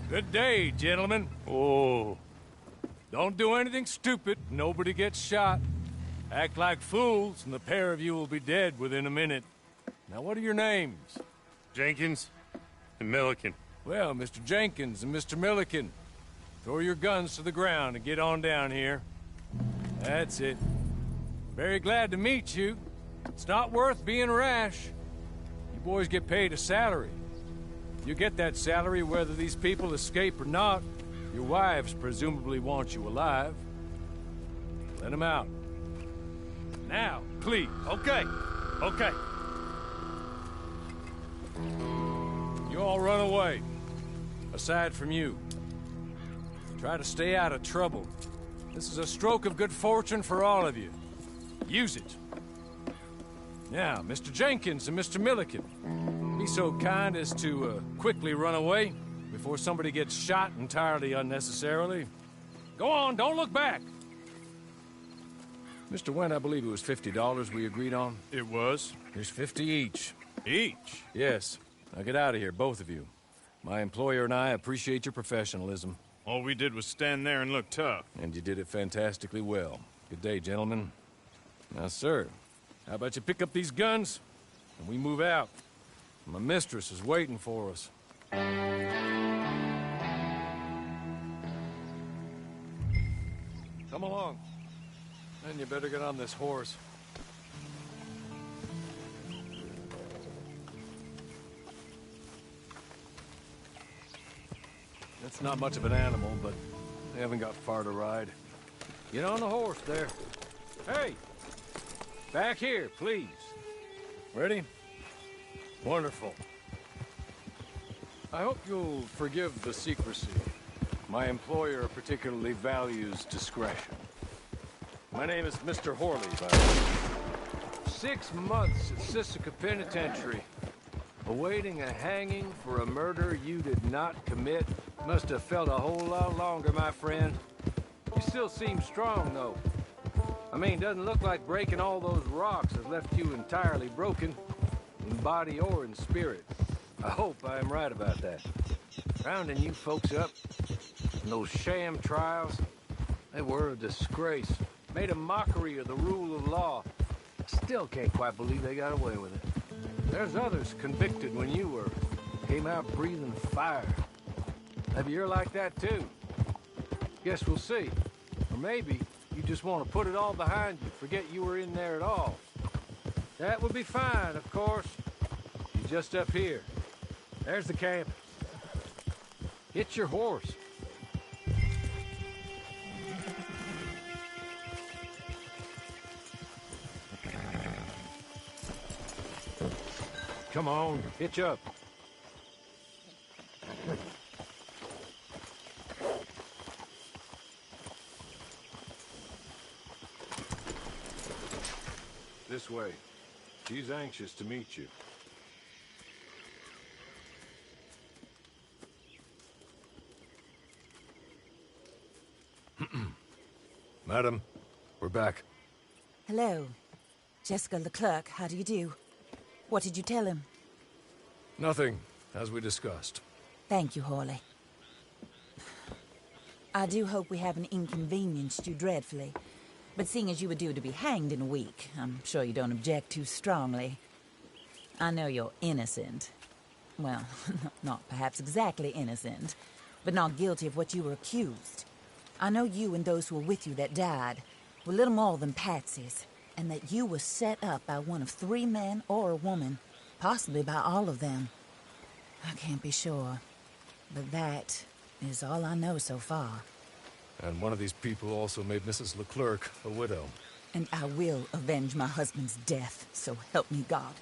Good day, gentlemen. Oh. Don't do anything stupid. Nobody gets shot. Act like fools, and the pair of you will be dead within a minute. Now, what are your names? Jenkins and Milliken. Well, Mr. Jenkins and Mr. Milliken, throw your guns to the ground and get on down here. That's it. Very glad to meet you. It's not worth being rash. You boys get paid a salary. You get that salary whether these people escape or not. Your wives presumably want you alive. Let them out. Now, please. Okay. You all run away. Aside from you. Try to stay out of trouble. This is a stroke of good fortune for all of you. Use it. Now, Mr. Jenkins and Mr. Milliken, be so kind as to quickly run away before somebody gets shot entirely unnecessarily. Go on, don't look back. Mr. Wendt, I believe it was $50 we agreed on. It was? Here's 50 each. Each? Yes. Now get out of here, both of you. My employer and I appreciate your professionalism. All we did was stand there and look tough. And you did it fantastically well. Good day, gentlemen. Now, sir, how about you pick up these guns and we move out? My mistress is waiting for us. Come along. And you better get on this horse. It's not much of an animal, but they haven't got far to ride. Get on the horse there. Hey! Back here, please. Ready? Wonderful. I hope you'll forgive the secrecy. My employer particularly values discretion. My name is Mr. Horley, by the way. 6 months at Sisika Penitentiary, awaiting a hanging for a murder you did not commit. Must have felt a whole lot longer, my friend. You still seem strong, though. I mean, doesn't look like breaking all those rocks has left you entirely broken, in body or in spirit. I hope I am right about that. Rounding you folks up, and those sham trials, they were a disgrace. Made a mockery of the rule of law. Still can't quite believe they got away with it. There's others convicted when you were. Came out breathing fire. Maybe you're like that too. Guess we'll see. Or maybe you just want to put it all behind you, forget you were in there at all. That would be fine, of course. You're just up here. There's the camp. Hit your horse. Come on, hitch up. This way. She's anxious to meet you. Madam, we're back. Hello. Jessica Leclerc, how do you do? What did you tell him? Nothing, as we discussed. Thank you, Horley. I do hope we haven't inconvenienced you dreadfully. But seeing as you were due to be hanged in a week, I'm sure you don't object too strongly. I know you're innocent. Well, not perhaps exactly innocent, but not guilty of what you were accused. I know you and those who were with you that died were little more than patsies, and that you were set up by one of 3 men or a woman, possibly by all of them. I can't be sure, but that is all I know so far. And one of these people also made Mrs. Leclerc a widow. And I will avenge my husband's death, so help me God.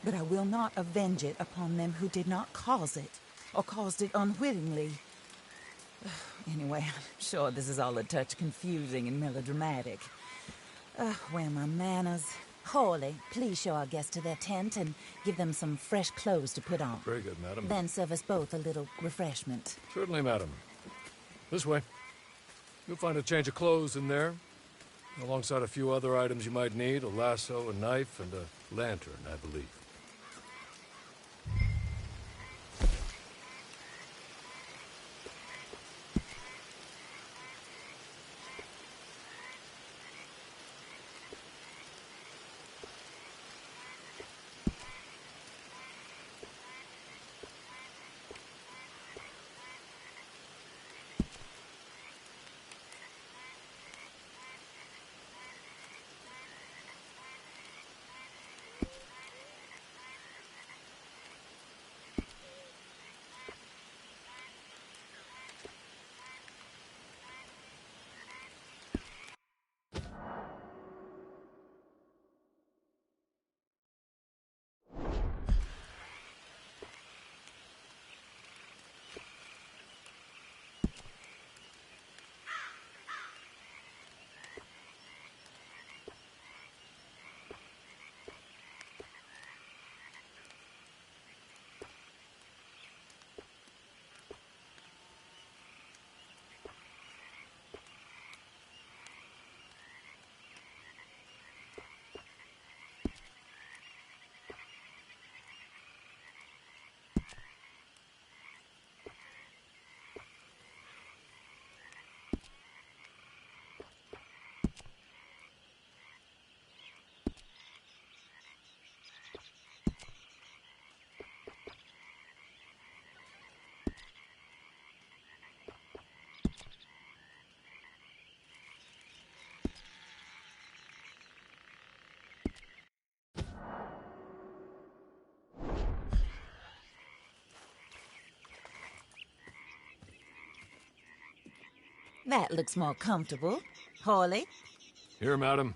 But I will not avenge it upon them who did not cause it, or caused it unwittingly. Anyway, I'm sure this is all a touch confusing and melodramatic. Where are my manners? Horley, please show our guests to their tent and give them some fresh clothes to put on. Very good, madam. Then serve us both a little refreshment. Certainly, madam. This way. You'll find a change of clothes in there, alongside a few other items you might need, a lasso, a knife, and a lantern, I believe. That looks more comfortable. Hawley, Here, madam.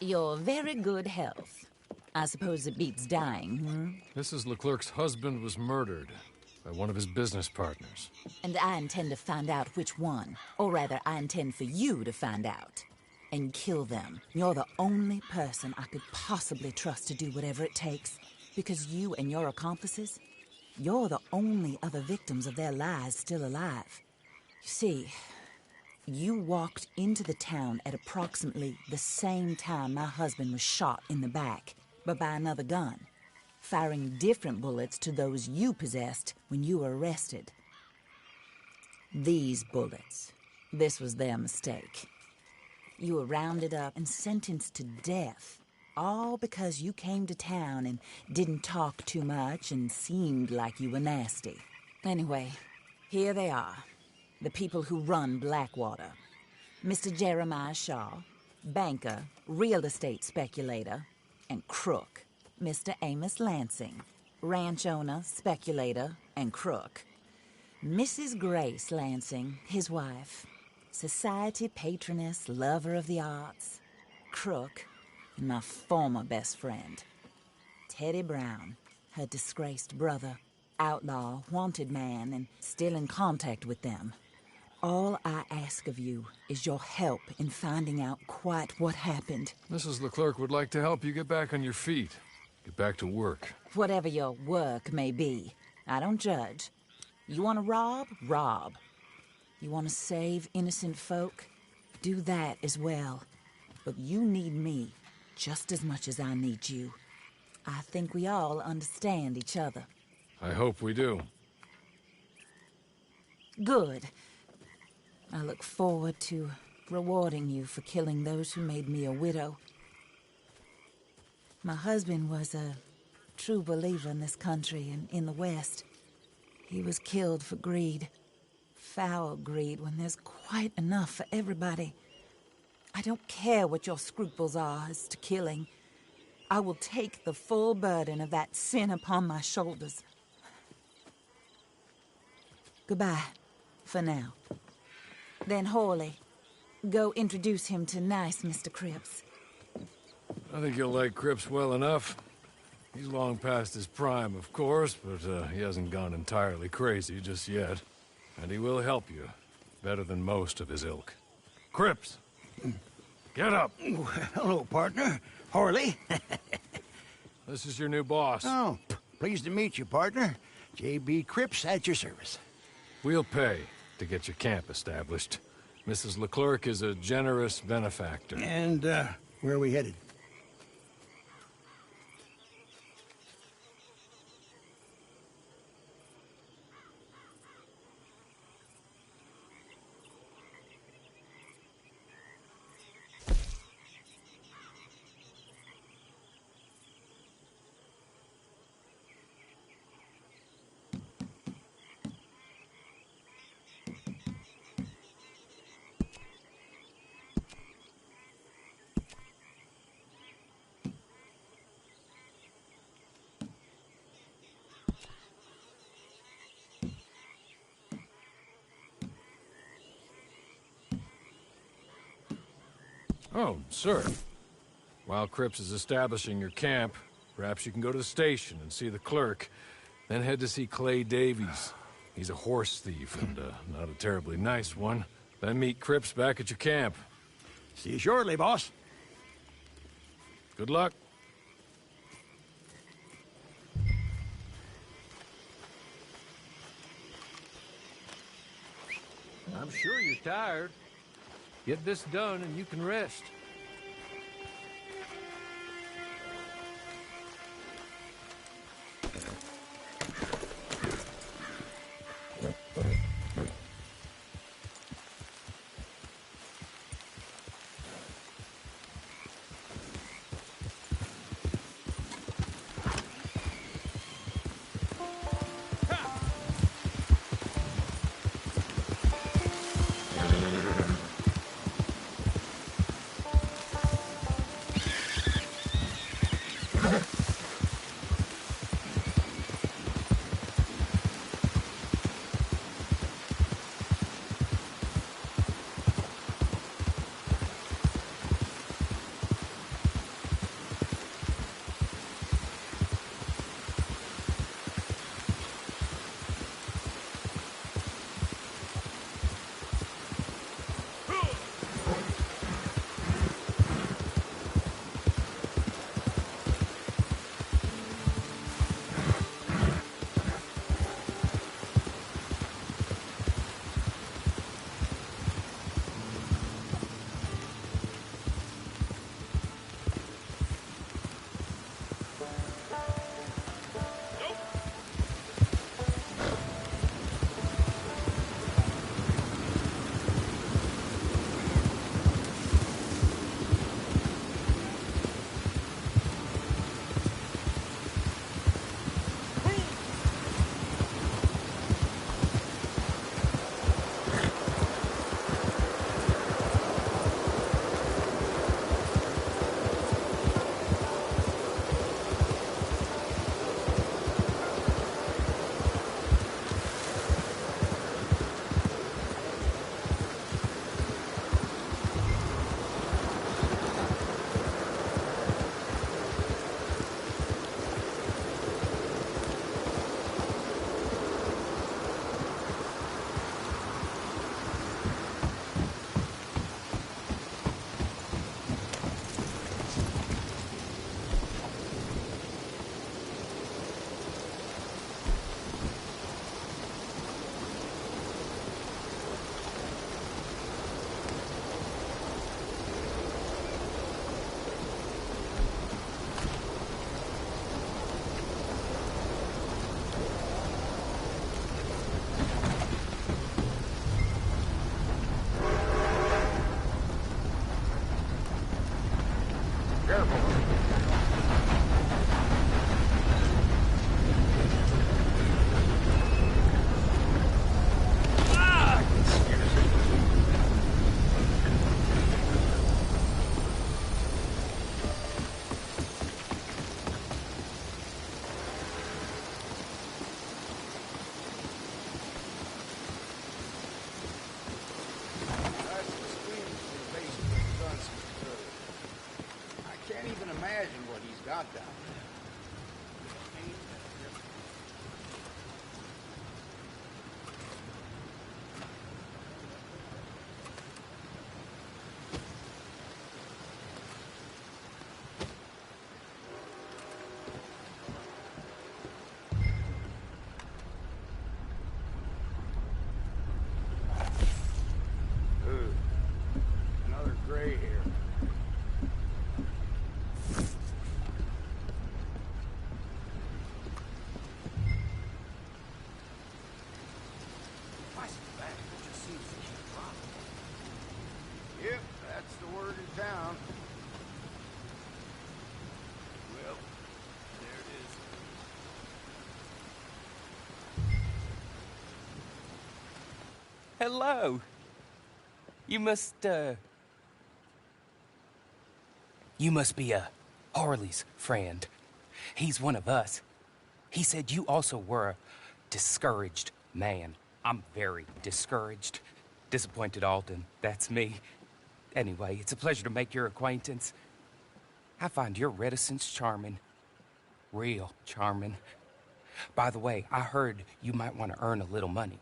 your very good health. I suppose it beats dying, Mrs. Leclerc's husband was murdered by one of his business partners. And I intend to find out which one. Or rather, I intend for you to find out. And kill them. You're the only person I could possibly trust to do whatever it takes. Because you and your accomplices, you're the only other victims of their lies still alive. You see, you walked into the town at approximately the same time my husband was shot in the back, but by another gun, firing different bullets to those you possessed when you were arrested. These bullets, this was their mistake. You were rounded up and sentenced to death, all because you came to town and didn't talk too much and seemed like you were nasty. Anyway, here they are, the people who run Blackwater. Mr. Jeremiah Shaw, banker, real estate speculator, and crook. Mr. Amos Lansing, ranch owner, speculator, and crook. Mrs. Grace Lansing, his wife, society patroness, lover of the arts, crook, and my former best friend. Teddy Brown, her disgraced brother, outlaw, wanted man, and still in contact with them. All I ask of you is your help in finding out quite what happened. Mrs. Leclerc would like to help you get back on your feet. Get back to work. Whatever your work may be, I don't judge. You want to rob? Rob. You want to save innocent folk? Do that as well. But you need me just as much as I need you. I think we all understand each other. I hope we do. Good. I look forward to rewarding you for killing those who made me a widow. My husband was a true believer in this country and in the West. He was killed for greed. Foul greed when there's quite enough for everybody. I don't care what your scruples are as to killing. I will take the full burden of that sin upon my shoulders. Goodbye, for now. Then Hawley, go introduce him to nice Mr. Cripps. I think you'll like Cripps well enough. He's long past his prime, of course, but he hasn't gone entirely crazy just yet. And he will help you, better than most of his ilk. Cripps! Get up! Hello, partner. Hawley. This is your new boss. Oh, pleased to meet you, partner. J.B. Cripps at your service. We'll pay to get your camp established. Mrs. Leclerc is a generous benefactor. And, where are we headed? Oh, sir. While Cripps is establishing your camp, perhaps you can go to the station and see the clerk, then head to see Clay Davies. He's a horse thief, and not a terribly nice one. Then meet Cripps back at your camp. See you shortly, boss. Good luck. I'm sure you're tired. Get this done and you can rest. countdown. Ooh, another gray hair. Yep, that's the word in town. Well, there it is. Hello. You must be Harley's friend. He's one of us. He said you also were a discouraged man. I'm very discouraged. Disappointed Alden, that's me. Anyway, it's a pleasure to make your acquaintance. I find your reticence charming. Real charming. By the way, I heard you might want to earn a little money.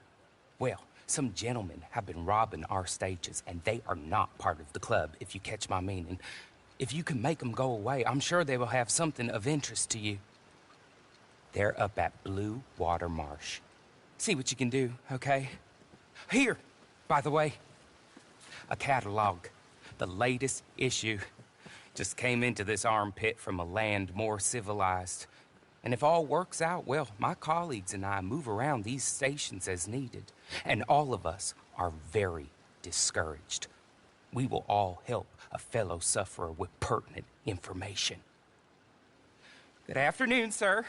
Well, some gentlemen have been robbing our stages, and they are not part of the club, if you catch my meaning. If you can make them go away, I'm sure they will have something of interest to you. They're up at Blue Water Marsh. See what you can do, okay? Here, by the way, a catalog. The latest issue. Just came into this armpit from a land more civilized. And if all works out, well, my colleagues and I move around these stations as needed. And all of us are very discouraged. We will all help a fellow sufferer with pertinent information. Good afternoon, sir.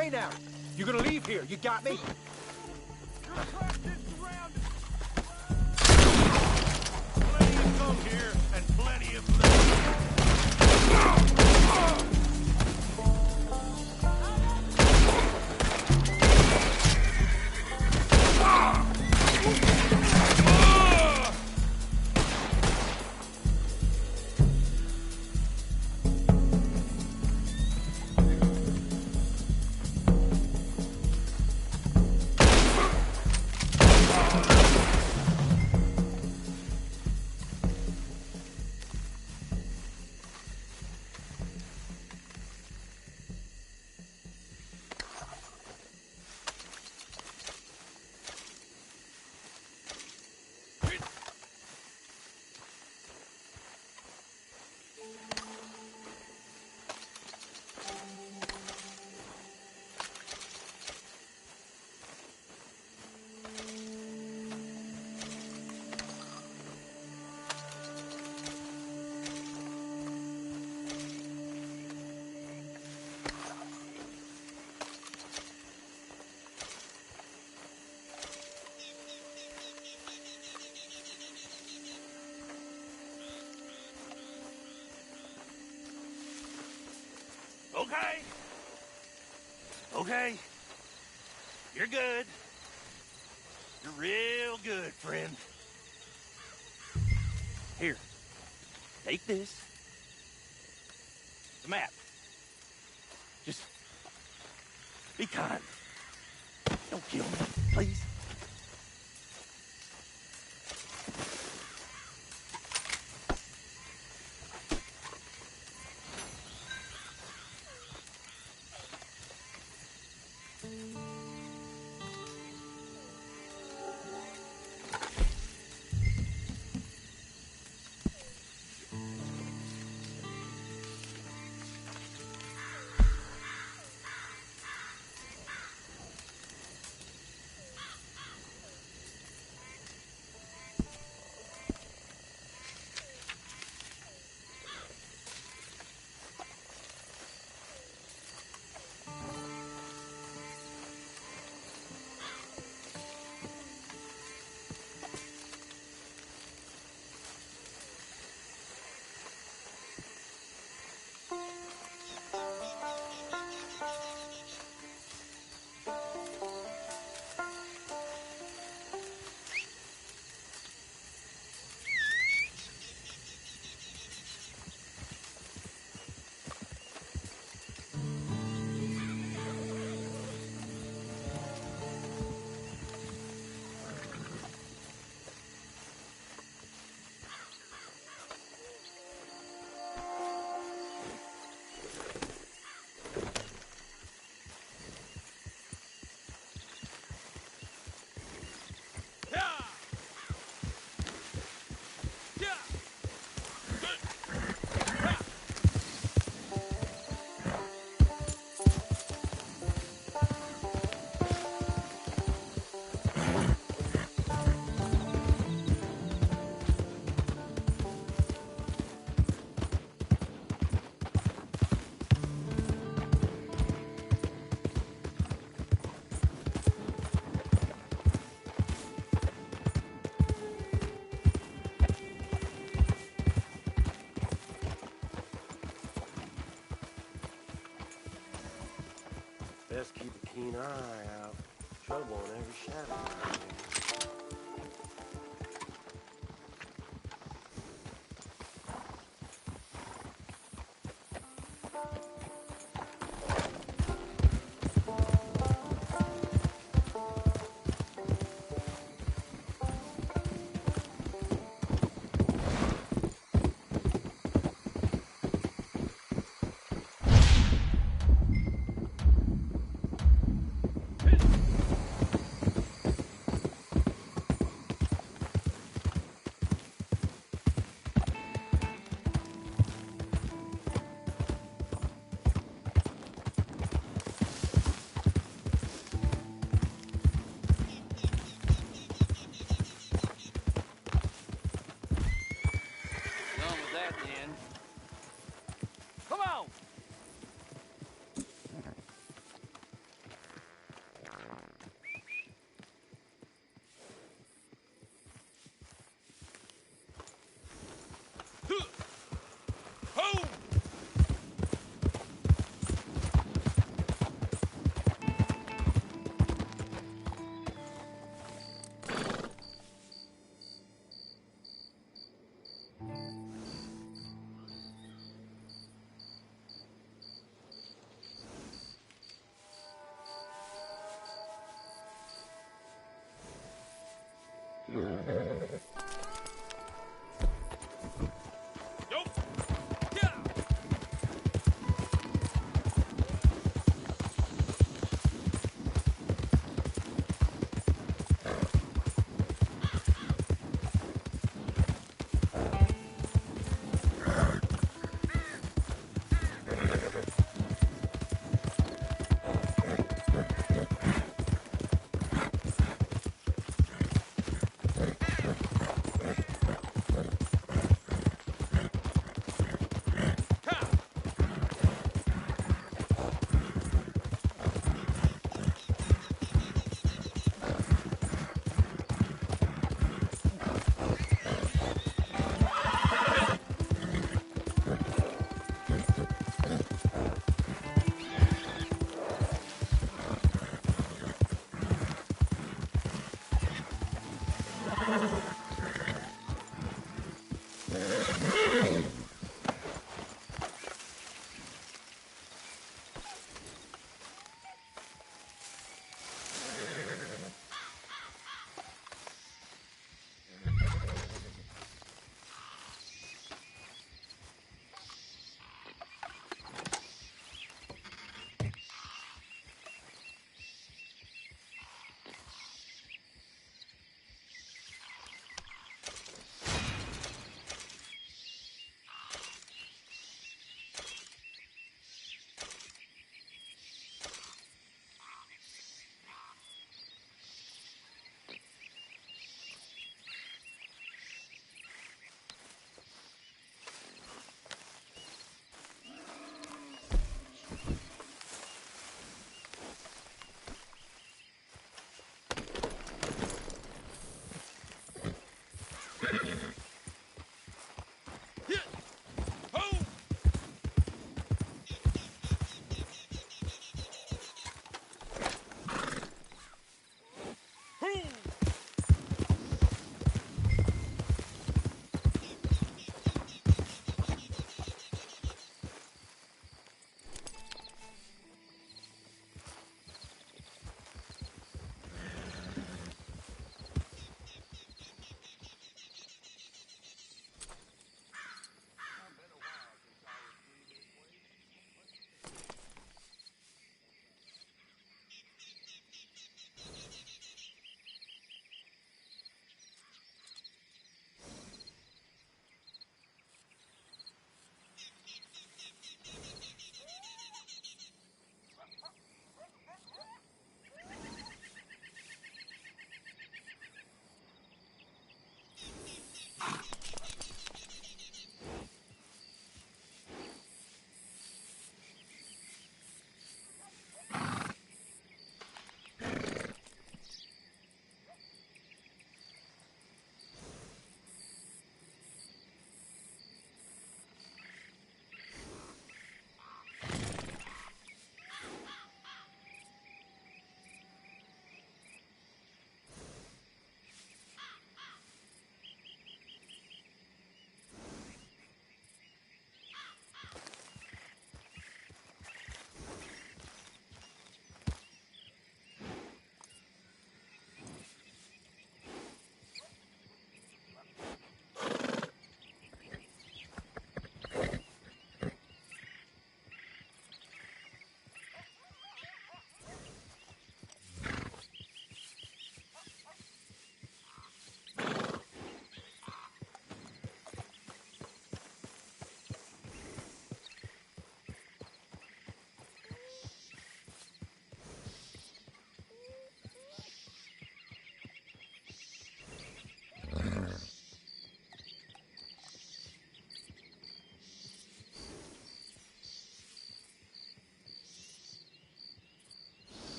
Okay now. You're gonna leave here. You got me? Plenty of come here and plenty of leave. Okay. Okay. You're good. You're real good, friend. Here. Take this. The map. Just be kind. Don't kill me, please. Best keep a keen eye out. Trouble on every shadow.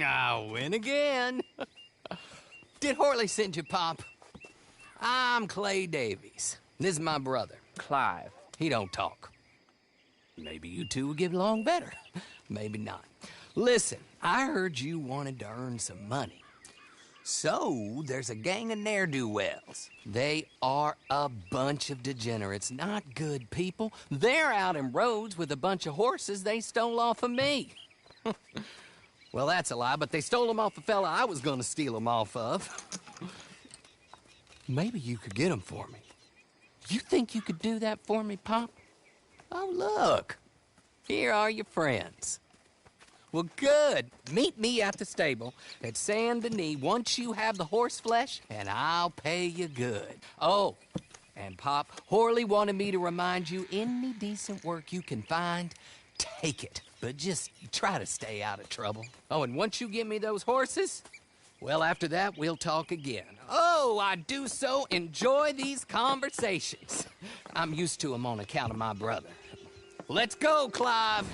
I win again. Did Horley send you, Pop? I'm Clay Davies. This is my brother, Clive. He don't talk. Maybe you two will get along better. Maybe not. Listen, I heard you wanted to earn some money. So, there's a gang of ne'er-do-wells. They are a bunch of degenerates, not good people. They're out in roads with a bunch of horses they stole off of me. Well, that's a lie, but they stole them off the fella I was gonna steal them off of. Maybe you could get them for me. You think you could do that for me, Pop? Oh, look. Here are your friends. Well, good. Meet me at the stable at Saint Denis once you have the horse flesh, and I'll pay you good. Oh, And Pop, Horley wanted me to remind you, any decent work you can find, take it. But just try to stay out of trouble. Oh, and once you give me those horses, well, after that, we'll talk again. Oh, I do so enjoy these conversations. I'm used to them on account of my brother. Let's go, Clive.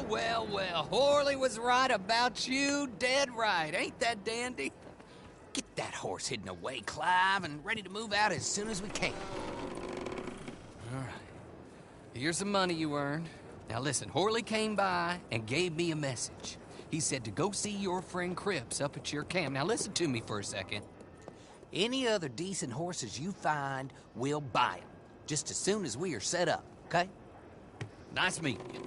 Well. Horley was right about you, dead right. Ain't that dandy? Get that horse hidden away, Clive, and ready to move out as soon as we can. All right. Here's the money you earned. Now listen, Horley came by and gave me a message. He said to go see your friend Cripps up at your camp. Now listen to me for a second. Any other decent horses you find, we'll buy them. Just as soon as we are set up, okay? Nice meeting you.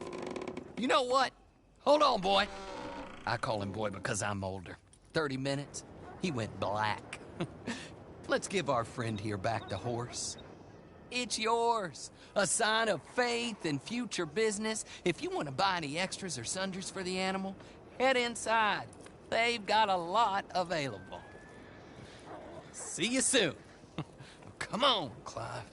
You know what? Hold on, boy. I call him boy because I'm older. 30 minutes, he went black. Let's give our friend here back the horse. It's yours. A sign of faith and future business. If you want to buy any extras or sundries for the animal, head inside. They've got a lot available. See you soon. Come on, Clive.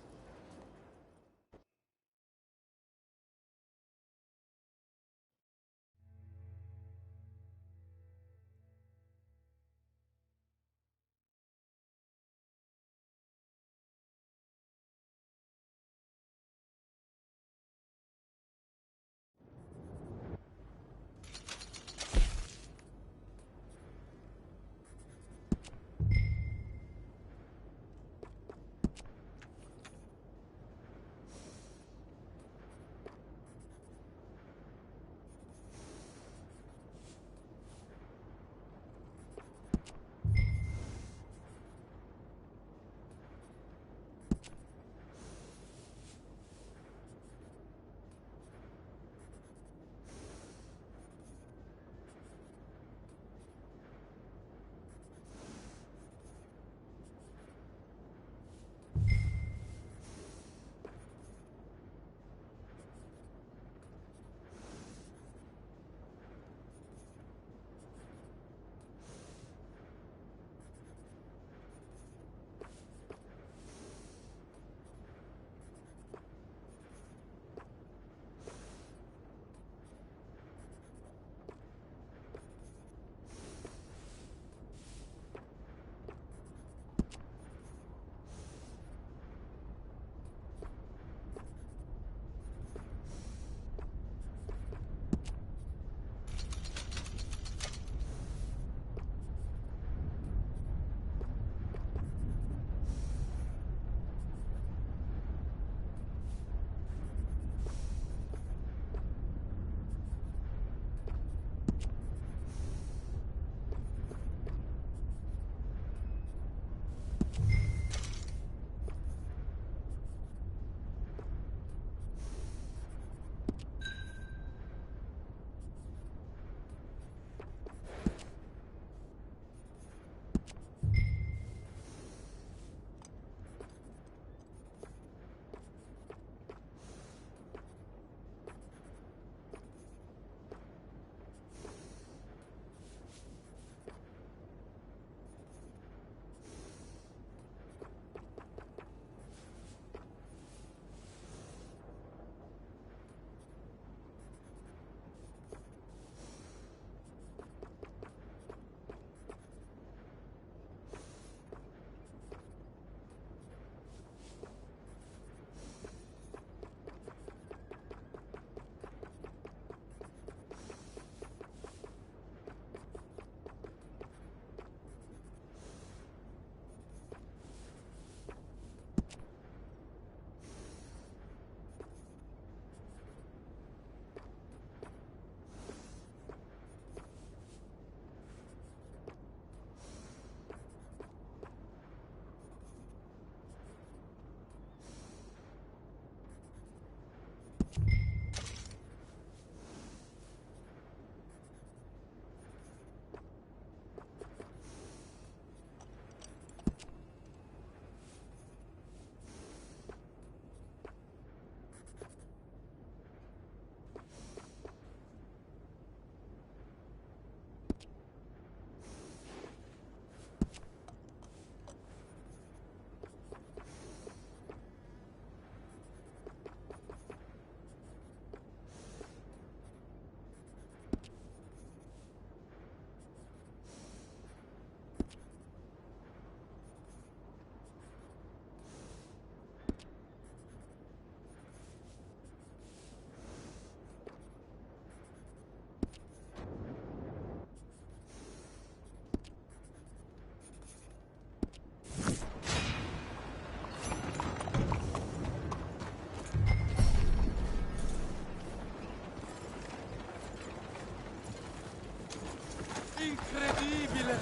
Incredibile!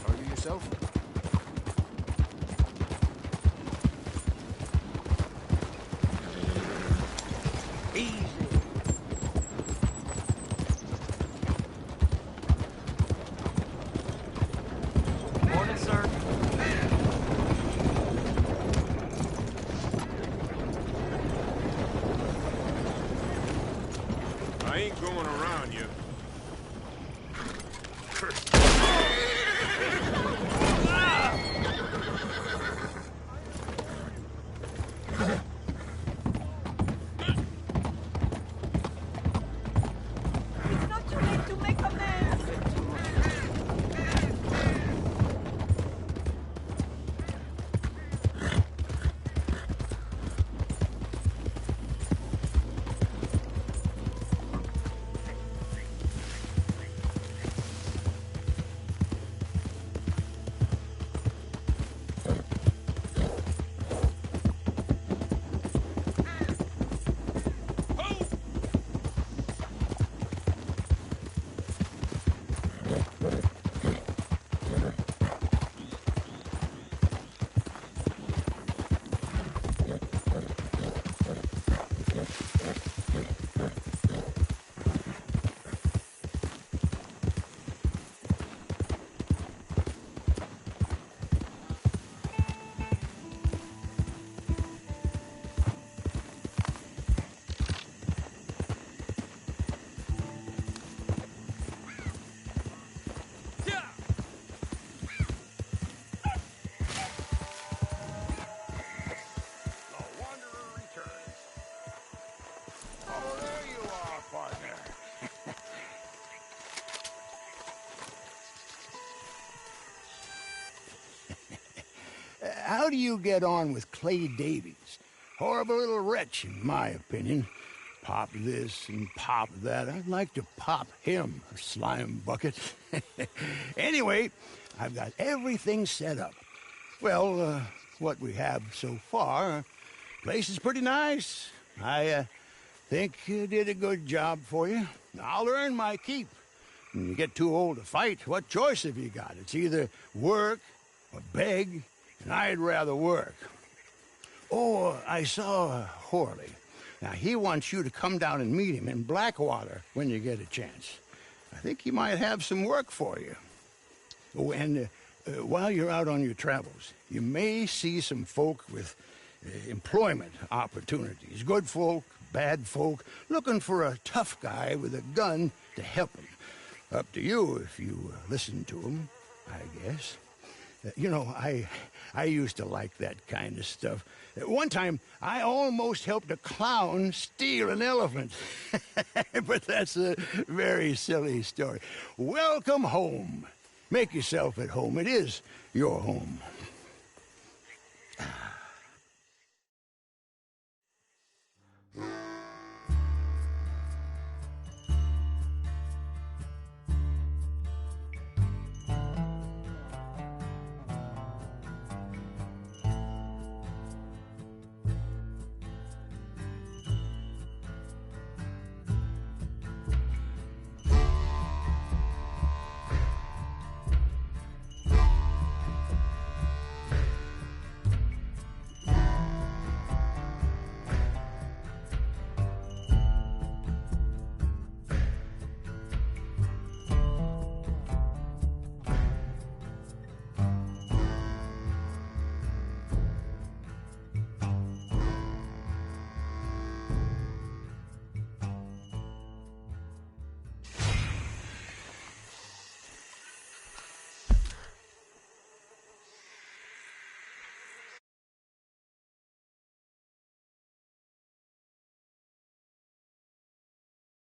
Are you yourself? Easy. Morning, sir. I ain't going around you. It's not too late to make amends. Oh, there you are, partner. How do you get on with Clay Davies? Horrible little wretch, in my opinion. Pop this and pop that. I'd like to pop him, a slime bucket. Anyway, I've got everything set up. Well, what we have so far, place is pretty nice. I think you did a good job for you. I'll earn my keep. When you get too old to fight, what choice have you got? It's either work or beg, and I'd rather work. Oh, I saw Horley. Now, he wants you to come down and meet him in Blackwater when you get a chance. I think he might have some work for you. Oh, and while you're out on your travels, you may see some folk with employment opportunities. Good folk, bad folk, looking for a tough guy with a gun to help them. Up to you if you listen to them, I guess. You know, I used to like that kind of stuff. One time, I almost helped a clown steal an elephant. But that's a very silly story. Welcome home. Make yourself at home. It is your home.